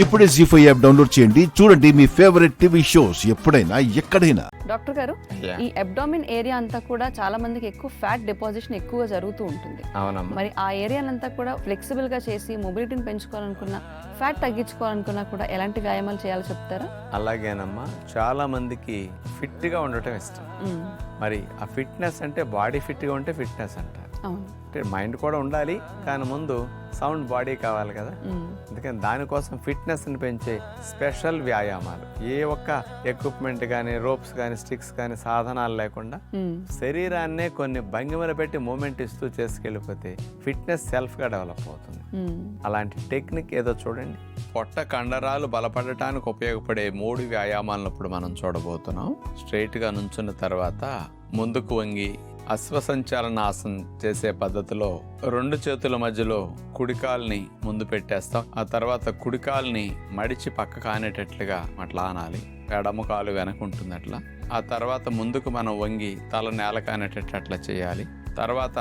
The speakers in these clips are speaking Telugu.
ఇప్పుడే జీ5 యాప్ డౌన్లోడ్ చేయండి. చూడండి మీ ఫేవరెట్ టీవీ షోస్ ఎప్పుడైనా ఎక్కడైనా. డాక్టర్ గారు, ఈ అబ్డామిన్ ఏరియా అంతా కూడా చాలా మందికి ఎక్కువ ఫ్యాట్ డిపాజిషన్ ఎక్కువగా జరుగుతూ ఉంటుంది. అవునమ్మా. మరి ఆ ఏరియానంతా కూడా ఫ్లెక్సిబుల్ గా చేసి మొబిలిటీని పెంచుకోవాలనుకున్నా, ఫ్యాట్ తగ్గించుకోవాలనుకున్నా కూడా ఎలాంటి వ్యాయామాలు చేయాలో చెప్తారా? అలాగేనమ్మా, చాలా మందికి ఫిట్ గా ఉండటం ఇష్టం. మరి ఆ ఫిట్నెస్ అంటే బాడీ ఫిట్ గా ఉంటే ఫిట్నెస్ అంటారు. అంటే మైండ్ కూడా ఉండాలి, కానీ ముందు సౌండ్ బాడీ కావాలి కదా. అందుకని దానికోసం ఫిట్నెస్ ని పెంచే స్పెషల్ వ్యాయామాలు, ఏ ఒక్క ఎక్విప్మెంట్ కానీ, రోప్స్ కానీ, స్టిక్స్ కానీ, సాధనాలు లేకుండా శరీరాన్నే కొన్ని భంగిమలు పెట్టి మూమెంట్ ఇస్తూ చేసుకెళ్ళిపోతే ఫిట్నెస్ సెల్ఫ్ గా డెవలప్ అవుతుంది. అలాంటి టెక్నిక్ ఏదో చూడండి. పొట్ట కండరాలు బలపడటానికి ఉపయోగపడే 3 వ్యాయామాలను ఇప్పుడు మనం చూడబోతున్నాం. స్ట్రైట్ గా నుంచున్న తర్వాత ముందుకు వంగి అశ్వసంచాలనాసనం చేసే పద్ధతిలో 2 చేతుల మధ్యలో కుడికాల్ని ముందు పెట్టేస్తాం. ఆ తర్వాత కుడికాల్ని మడిచి పక్క కానేటట్లుగా అట్లా ఆనాలి. ఎడమ కాలు వెనక ఉంటుంది అట్లా. ఆ తర్వాత ముందుకు మనం వంగి తల నేల కానేటట్లు అట్లా చేయాలి. తర్వాత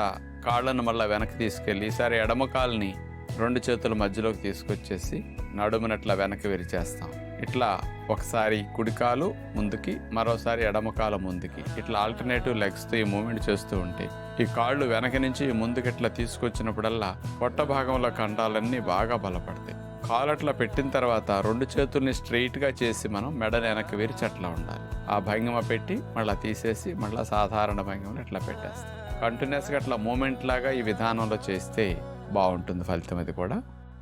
కాళ్ళను మళ్ళీ వెనక్కి తీసుకెళ్ళి ఈసారి ఎడమ కాలుని 2 చేతుల మధ్యలోకి తీసుకొచ్చేసి నడుమునట్లా వెనక్కి విరిచేస్తాం. ఇట్లా ఒకసారి కుడికాలు ముందుకి, మరోసారి ఎడమకాలు ముందుకి, ఇట్లా ఆల్టర్నేటివ్ లెగ్స్తో ఈ మూమెంట్ చేస్తూ ఉంటే ఈ కాళ్ళు వెనక నుంచి ముందుకి ఇట్లా తీసుకొచ్చినప్పుడల్లా పొట్ట భాగంలో కండాలన్నీ బాగా బలపడతాయి. కాలు అట్లా పెట్టిన తర్వాత 2 చేతుల్ని స్ట్రెయిట్గా చేసి మనం మెడని వెనక్కి విరిచి అట్లా ఉండాలి. ఆ భంగిమ పెట్టి మళ్ళీ తీసేసి మళ్ళీ సాధారణ భంగిమను ఇట్లా పెట్టేస్తాం. కంటిన్యూస్గా అట్లా మూమెంట్ లాగా ఈ విధానంలో చేస్తే బాగుంటుంది ఫలితం. అది కూడా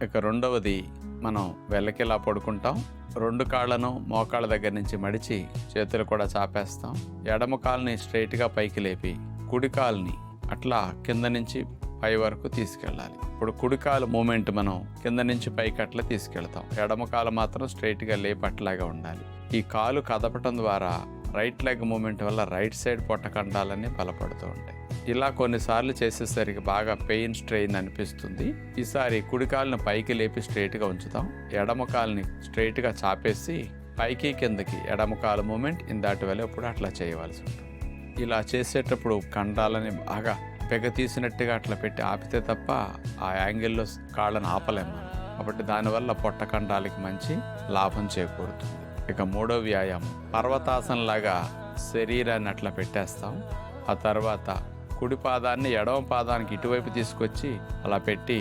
ఇక రెండవది, మనం వెల్లకిలా పడుకుంటాం. 2 కాళ్ళను మోకాళ్ళ దగ్గర నుంచి మడిచి చేతులు కూడా చాపేస్తాం. ఎడమ కాలుని స్ట్రైట్గా పైకి లేపి కుడి కాలుని అట్లా కింద నుంచి పై వరకు తీసుకెళ్ళాలి. ఇప్పుడు కుడి కాలు మూమెంట్ మనం కింద నుంచి పైకి అట్లా తీసుకెళ్తాం. ఎడమ కాలు మాత్రం స్ట్రైట్గా లేపి అట్లాగా ఉండాలి. ఈ కాలు కదపటం ద్వారా రైట్ లెగ్ మూమెంట్ వల్ల రైట్ సైడ్ పొట్ట కండాలన్నీ బలపడుతూ ఉంటాయి. ఇలా కొన్నిసార్లు చేసేసరికి బాగా పెయిన్, స్ట్రెయిన్ అనిపిస్తుంది. ఈసారి కుడి కాలుని పైకి లేపి స్ట్రైట్గా ఉంచుతాం. ఎడమ కాలుని స్ట్రైట్గా చాపేసి పైకి కిందకి ఎడమ కాలు మూమెంట్ ఇందాటి వల్ల ఇప్పుడు అట్లా చేయవలసి ఉంటుంది. ఇలా చేసేటప్పుడు కండాలని బాగా పెగ తీసినట్టుగా అట్లా పెట్టి ఆపితే తప్ప ఆ యాంగిల్లో కాళ్ళను ఆపలేము మనం. కాబట్టి దానివల్ల పొట్ట కండాలకి మంచి లాభం చేకూరుతుంది. ఇక 3వ వ్యాయామం, పర్వతాసనంలాగా శరీరాన్ని అట్లా పెట్టేస్తాం. ఆ తర్వాత కుడి పాదాన్ని ఎడమ పాదానికి ఇటువైపు తీసుకొచ్చి అలా పెట్టి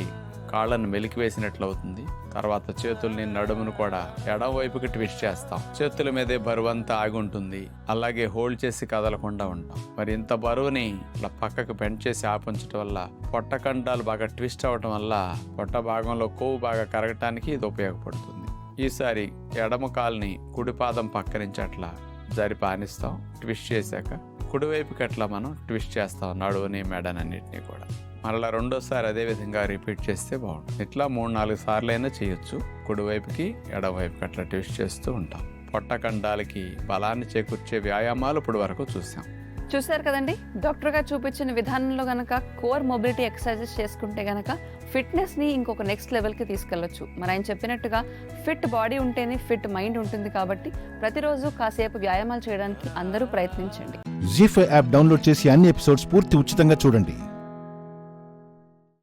కాళ్ళను మెలికివేసినట్లు అవుతుంది. తర్వాత చేతుల్ని, నడుమును కూడా ఎడమ వైపుకి ట్విస్ట్ చేస్తాం. చేతుల మీదే బరువంతా ఆగి ఉంటుంది. అలాగే హోల్డ్ చేసి కదలకుండా ఉంటాం. మరి ఇంత బరువుని ఇలా పక్కకు బెండ్ చేసి ఆపించడం వల్ల పొట్ట కండాలు బాగా ట్విస్ట్ అవ్వటం వల్ల పొట్ట భాగంలో కొవ్వు బాగా కరగటానికి ఇది ఉపయోగపడుతుంది. ఈసారి ఎడమ కాలుని కుడి పాదం పక్క నుంచి అట్లా జరిపి ఆనిస్తాం. ట్విస్ట్ చేశాక కుడివైపుకి అట్లా మనం ట్విస్ట్ చేస్తాం, నడువుని, మెడనన్నిటినీ కూడా. మరలా రెండోసారి అదే విధంగా రిపీట్ చేస్తే బాగుంటుంది. ఇట్లా 3-4 సార్లు అయినా చేయొచ్చు. కుడివైపుకి ఎడమవైపుకి అట్లా ట్విస్ట్ చేస్తూ ఉంటాం. పొట్ట కండాలకి బలాన్ని చేకూర్చే వ్యాయామాలు ఇప్పుడు వరకు చూశారు కదండి. డాక్టర్ గారు చూపించిన విధానంలో గనక కోర్ మొబిలిటీ ఎక్సర్సైజెస్ చేసుకుంటే గనక ఫిట్నెస్ని ఇంకొక నెక్స్ట్ లెవెల్కి తీసుకెళ్లొచ్చు. మరి ఆయన చెప్పినట్టుగా ఫిట్ బాడీ ఉంటేనే ఫిట్ మైండ్ ఉంటుంది. కాబట్టి ప్రతిరోజు కాసేపు వ్యాయామాలు చేయడానికి అందరూ ప్రయత్నించండి. జీ5 యాప్ డౌన్లోడ్ చేసి అన్ని ఎపిసోడ్స్ పూర్తి ఉచితంగా చూడండి.